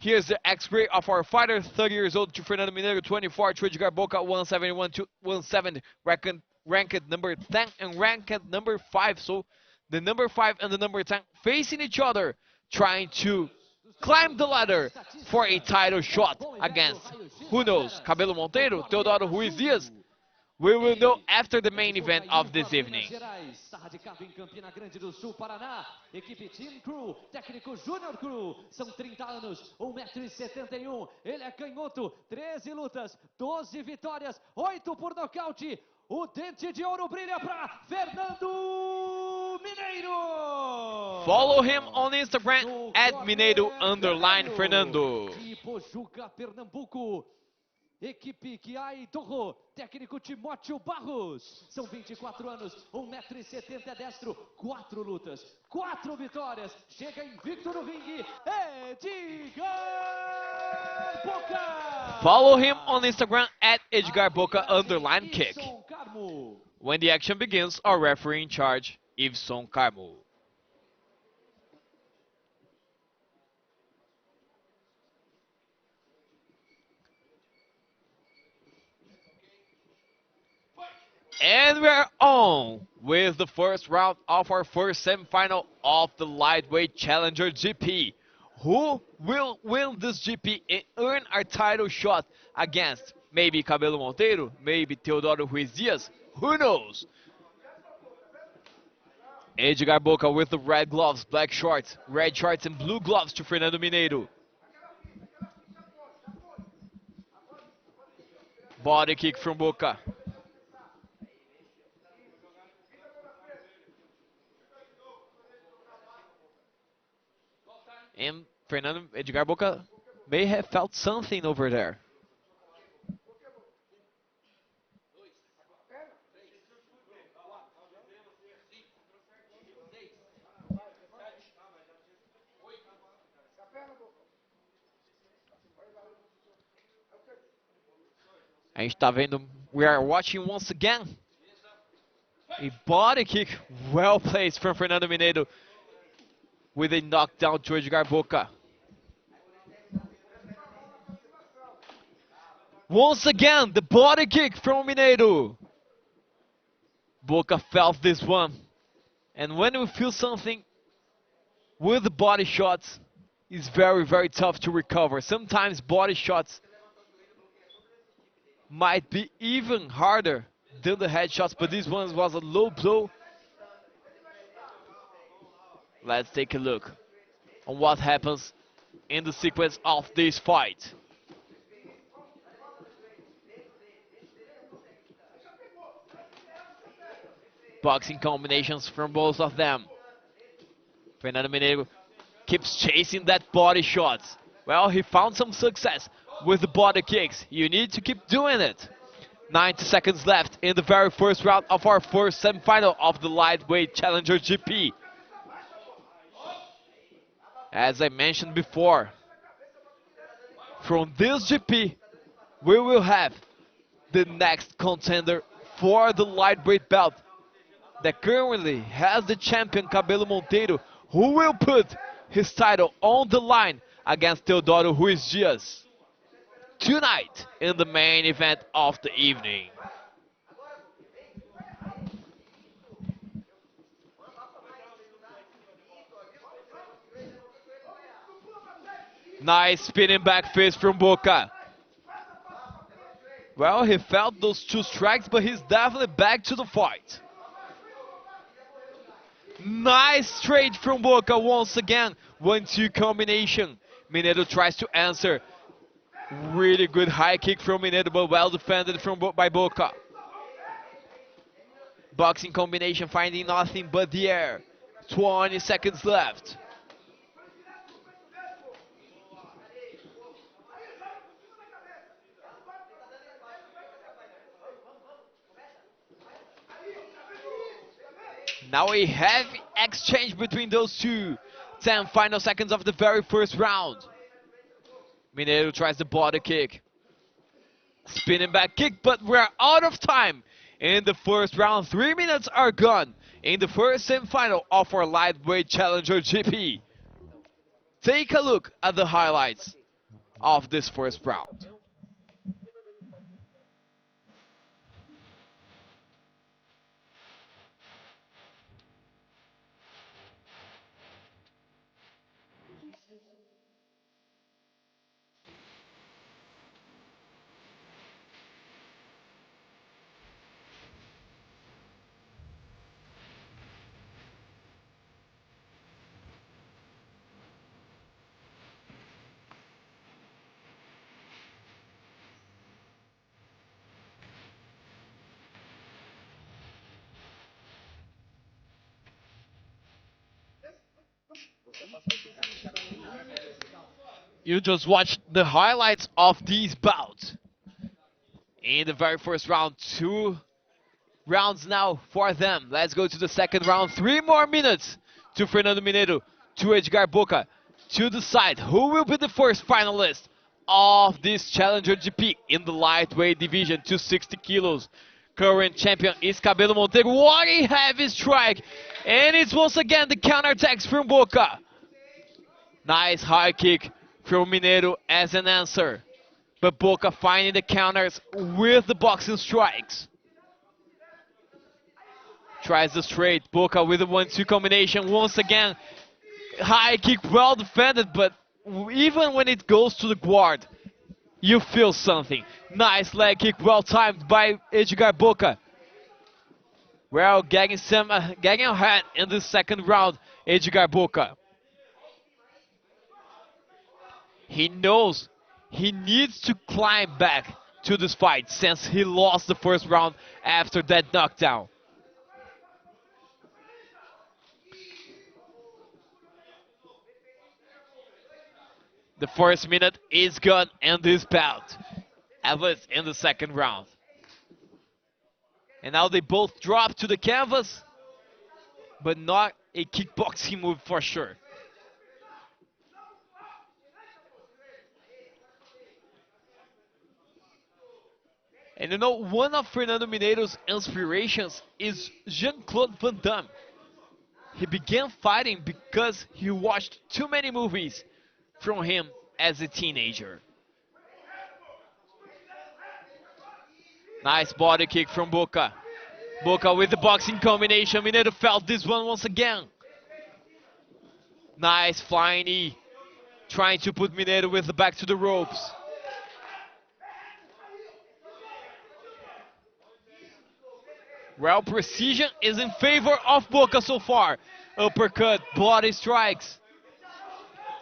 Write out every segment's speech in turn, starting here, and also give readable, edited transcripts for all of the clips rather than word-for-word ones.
Here's the X-ray of our fighter, 30 years old, to Fernando Mineiro, 24, to Edgar Boca, 171 to 170, ranked number 10 and ranked number 5. So the number 5 and the number 10 facing each other, trying to climb the ladder for a title shot against, who knows, Cabelo Monteiro, Teodoro Ruiz Diaz. We will know after the main event of this evening. Está radicado em Campina Grande do Sul, Paraná. Equipe Team Crew, técnico Júnior Crew. São 30 anos, 1,71 m. Ele é canhoto, 13 lutas, 12 vitórias, 8 por nocaute. O dente de ouro brilha para Fernando Mineiro. Follow him on Instagram at Mineiro_Fernando. De Pojuca, Pernambuco. Equipe Kiai Torro, técnico Timóteo Barros. São 24 anos, 1,70 m, destro, 4 lutas, 4 vitórias. Chega invicto no ringue, Edgar Boca. Follow him on Instagram at Edgar_Kick. When the action begins, our referee in charge, Ivson Carmo. And we're on with the first round of our first semifinal of the Lightweight Challenger GP. Who will win this GP and earn our title shot against maybe Cabelo Monteiro, maybe Teodoro Ruiz Diaz, who knows? Edgar Boca with the red gloves, black shorts, red shorts and blue gloves to Fernando Mineiro. Body kick from Boca. And Edgar Boca may have felt something over there. A gente tá vendo, we are watching once again. A body kick well placed from Fernando Mineiro, with a knockdown to Edgar Boca. Once again, the body kick from Mineiro. Boca felt this one. And when we feel something with the body shots, it's very, very tough to recover. Sometimes body shots might be even harder than the headshots, but this one was a low blow. Let's take a look on what happens in the sequence of this fight. Boxing combinations from both of them. Fernando Mineiro keeps chasing that body shots. Well, he found some success with the body kicks. You need to keep doing it. 90 seconds left in the very first round of our first semifinal of the Lightweight Challenger GP. As I mentioned before, from this GP, we will have the next contender for the lightweight belt that currently has the champion Cabelo Monteiro, who will put his title on the line against Teodoro Ruiz Diaz tonight in the main event of the evening. Nice spinning back fist from Boca. Well, he felt those 2 strikes, but he's definitely back to the fight. Nice straight from Boca once again. 1-2 combination. Mineiro tries to answer. Really good high kick from Mineiro, but well defended by Boca. Boxing combination finding nothing but the air. 20 seconds left. Now a heavy exchange between those two. 10 final seconds of the very first round. Mineiro tries the body kick. Spinning back kick, but we're out of time in the first round. 3 minutes are gone in the first semifinal of our Lightweight Challenger GP. Take a look at the highlights. of this first round. You just watched the highlights of these bouts. In the very first round, 2 rounds now for them. Let's go to the second round. 3 more minutes to Fernando Mineiro, to Edgar Boca, to decide who will be the first finalist of this Challenger GP in the lightweight division, 260 kilos. Current champion is Cabelo Monteiro. What a heavy strike! And it's once again the counterattacks from Boca. Nice high kick from Mineiro as an answer. But Boca finding the counters with the boxing strikes. Tries the straight. Boca with a 1-2 combination. Once again, high kick, well defended, but even when it goes to the guard, you feel something. Nice leg kick, well timed by Edgar Boca. Well, getting ahead in the second round, Edgar Boca. He knows he needs to climb back to this fight since he lost the first round after that knockdown. The first minute is gone in this bout, at least in the second round. And now they both drop to the canvas, but not a kickboxing move for sure. And you know, one of Fernando Mineiro's inspirations is Jean-Claude Van Damme. He began fighting because he watched too many movies from him as a teenager. Nice body kick from Boca. Boca with the boxing combination. Mineiro felt this one once again. Nice flying knee. Trying to put Mineiro with the back to the ropes. Well, precision is in favor of Boca so far. Uppercut, body strikes.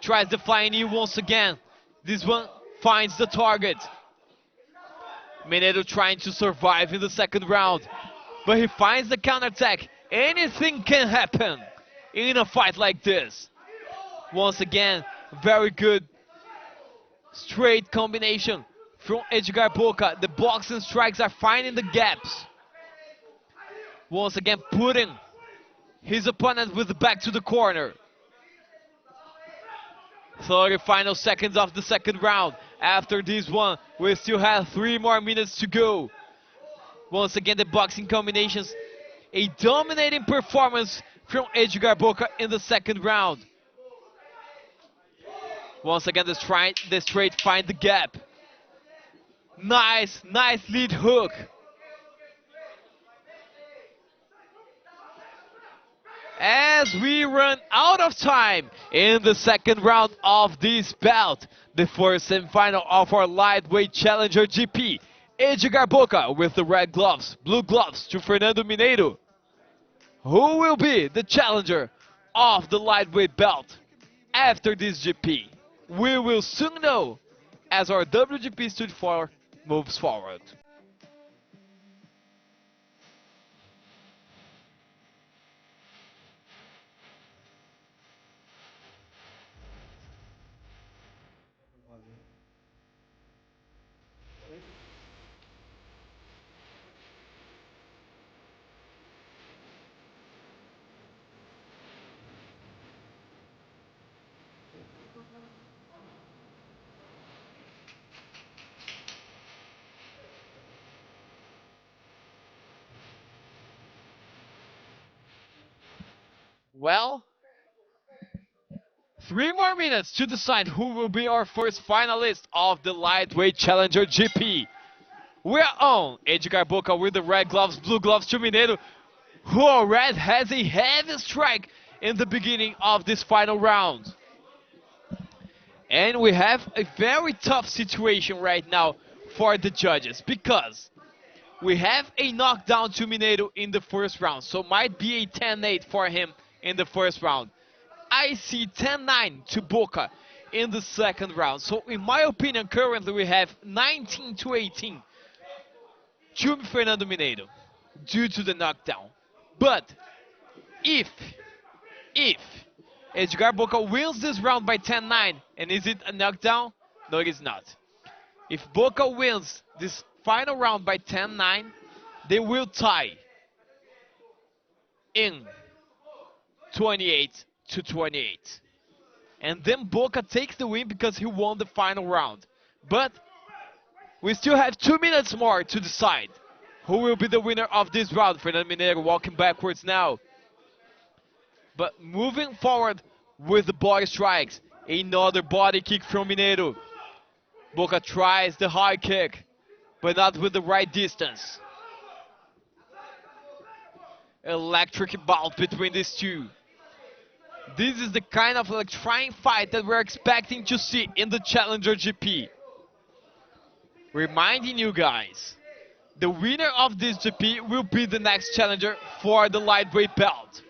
Tries the flying knee once again. This one finds the target. Mineiro trying to survive in the second round. But he finds the counterattack. Anything can happen in a fight like this. Once again, very good straight combination from Edgar Boca. The boxing strikes are finding the gaps. Once again, putting his opponent with the back to the corner. 30 final seconds of the second round. After this one, we still have 3 more minutes to go. Once again, the boxing combinations. A dominating performance from Edgar Boca in the second round. Once again, the straight find the gap. Nice lead hook. As we run out of time in the second round of this bout, the first semifinal of our lightweight challenger GP, Edgar Boca with the red gloves, blue gloves to Fernando Mineiro. Who will be the challenger of the lightweight belt after this GP? We will soon know as our WGP Studio 4 moves forward. Well, 3 more minutes to decide who will be our first finalist of the Lightweight Challenger GP. We're on Edgar Boca with the red gloves, blue gloves to Mineiro, who already has a heavy strike in the beginning of this final round. And we have a very tough situation right now for the judges because we have a knockdown to Mineiro in the first round, so might be a 10-8 for him in the first round. I see 10-9 to Boca in the second round. So in my opinion, currently we have 19-18 to Fernando Mineiro due to the knockdown. But if if Edgar Boca wins this round by 10-9, and is it a knockdown? No, it is not. If Boca wins this final round by 10-9, they will tie in 28-28. And then Boca takes the win because he won the final round. But we still have 2 minutes more to decide who will be the winner of this round. Fernando Mineiro walking backwards now. But moving forward with the body strikes. Another body kick from Mineiro. Boca tries the high kick, but not with the right distance. Electric bout between these two. This is the kind of electrifying fight that we're expecting to see in the Challenger GP. Reminding you guys, the winner of this GP will be the next challenger for the lightweight belt.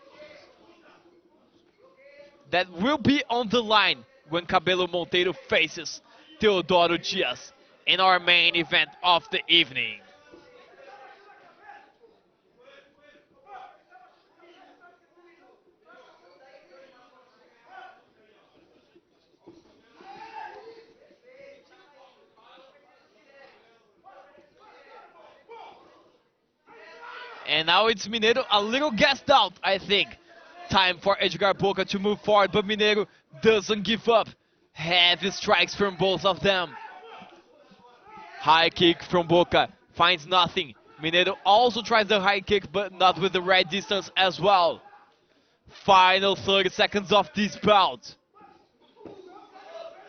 That will be on the line when Cabelo Monteiro faces Teodoro Diaz in our main event of the evening. And now it's Mineiro a little gassed out, I think. Time for Edgar Boca to move forward, but Mineiro doesn't give up. Heavy strikes from both of them. High kick from Boca, finds nothing. Mineiro also tries the high kick, but not with the right distance as well. Final 30 seconds of this bout.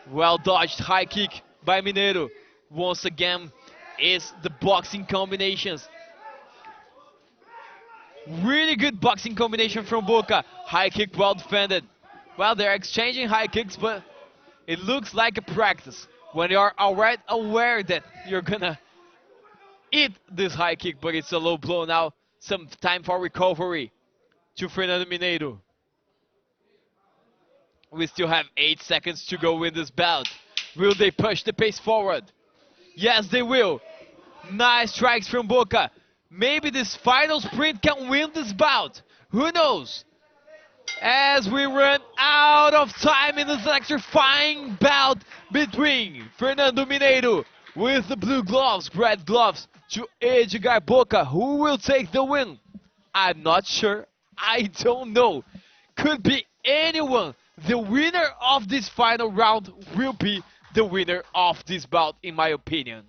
Well dodged high kick by Mineiro. Once again, is the boxing combinations. Really good boxing combination from Boca. High kick well defended. Well, they're exchanging high kicks, but it looks like a practice. When you're already aware that you're gonna eat this high kick, but it's a low blow now. Some time for recovery to Fernando Mineiro. We still have 8 seconds to go in this bout. Will they push the pace forward? Yes, they will. Nice strikes from Boca. Maybe this final sprint can win this bout. Who knows? As we run out of time in this electrifying bout between Fernando Mineiro with the blue gloves, red gloves, to Edgar Boca. Who will take the win? I'm not sure. I don't know. Could be anyone. The winner of this final round will be the winner of this bout, in my opinion.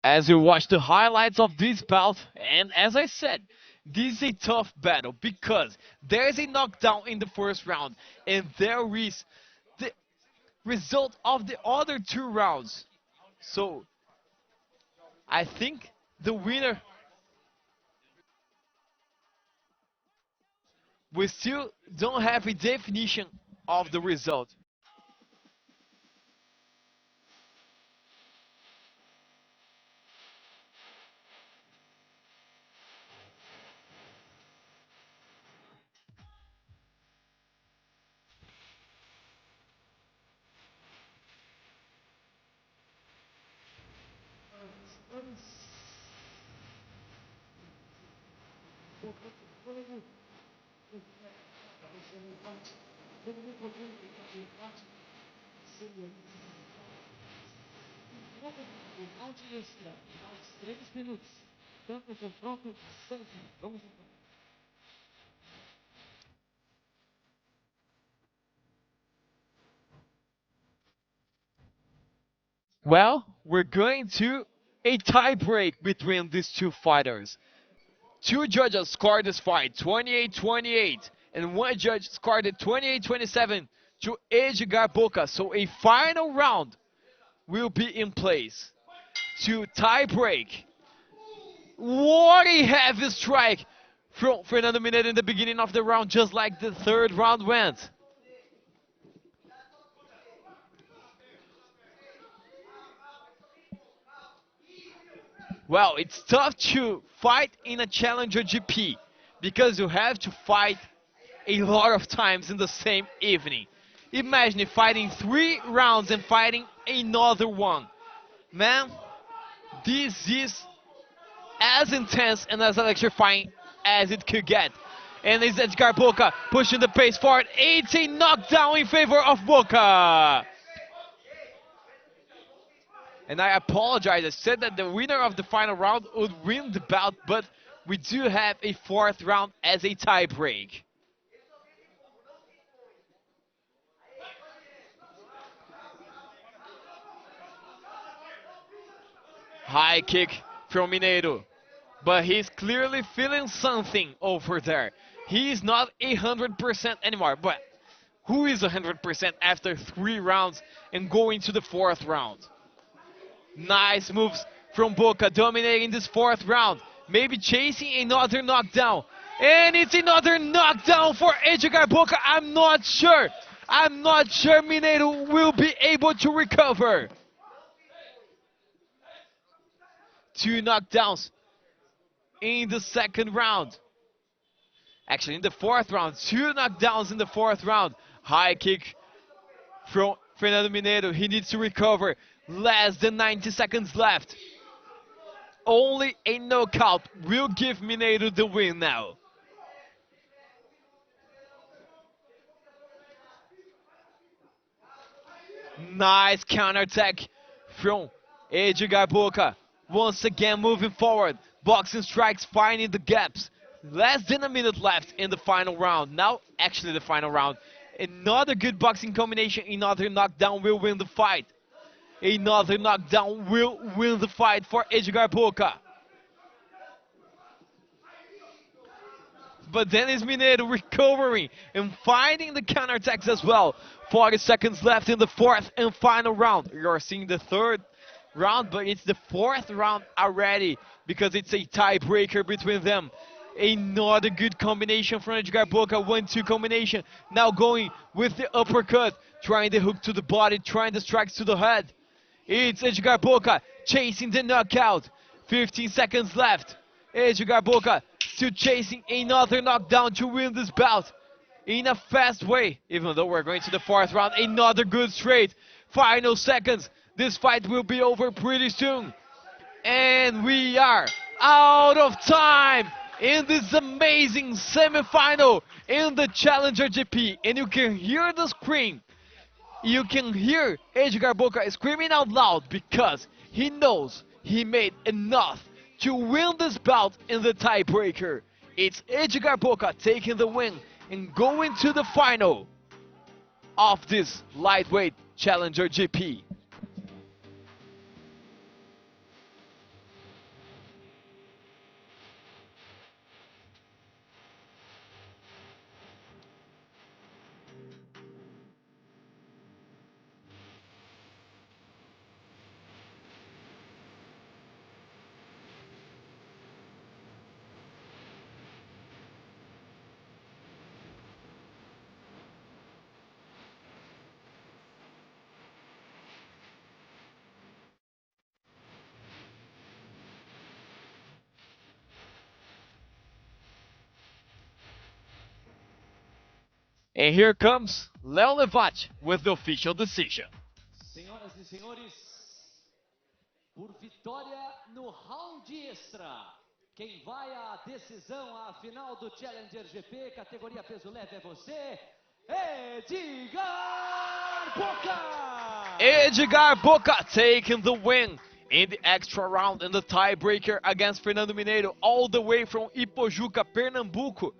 As we watch the highlights of this bout, and as I said, this is a tough battle because there is a knockdown in the first round, and there is the result of the other two rounds. So I think the winner, we still don't have a definition of the result. Well, we're going to a tie break between these two fighters. Two judges scored this fight 28-28, and one judge scored it 28-27 to Edgar Boca. So a final round will be in place to tie break. What a heavy strike from Fernando Mineiro in the beginning of the round, just like the third round went. Well, it's tough to fight in a Challenger GP because you have to fight a lot of times in the same evening. Imagine fighting 3 rounds and fighting another one. Man, this is as intense and as electrifying as it could get. And it's Edgar Boca pushing the pace forward. It's a knockdown in favor of Boca. And I apologize, I said that the winner of the final round would win the bout, but we do have a fourth round as a tie break. High kick from Mineiro, but he's clearly feeling something over there. He's not 100% anymore, but who is 100% after 3 rounds and going to the fourth round? Nice moves from Boca, dominating this fourth round. Maybe chasing another knockdown. And it's another knockdown for Edgar Boca. I'm not sure. I'm not sure Mineiro will be able to recover. 2 knockdowns in the second round. Actually, in the fourth round. 2 knockdowns in the fourth round. High kick from Fernando Mineiro. He needs to recover. Less than 90 seconds left. Only a knockout will give Mineiro the win now. Nice counterattack from Edgar Boca. Once again moving forward. Boxing strikes finding the gaps. Less than a minute left in the final round. Now, actually the final round. Another good boxing combination. Another knockdown will win the fight. Another knockdown will win the fight for Edgar Boca. But then is Mineiro recovering and finding the counterattacks as well. 40 seconds left in the fourth and final round. You're seeing the third round, but it's the fourth round already because it's a tiebreaker between them. Another good combination from Edgar Boca, 1-2 combination. Now going with the uppercut, trying the hook to the body, trying the strikes to the head. It's Edgar Boca chasing the knockout. 15 seconds left. Edgar Boca still chasing another knockdown to win this bout in a fast way. Even though we're going to the fourth round, another good straight. Final seconds. This fight will be over pretty soon. And we are out of time in this amazing semi-final in the Challenger GP. And you can hear the scream. You can hear Edgar Boca screaming out loud because he knows he made enough to win this bout in the tiebreaker. It's Edgar Boca taking the win and going to the final of this lightweight Challenger GP. And here comes Léo Levati with the official decision. Senhoras e senhores, por vitória no round extra, quem vai à decisão, à final do Challenger GP, categoria peso leve é você, Edgar Boca! Edgar Boca taking the win in the extra round in the tiebreaker against Fernando Mineiro, all the way from Ipojuca, Pernambuco.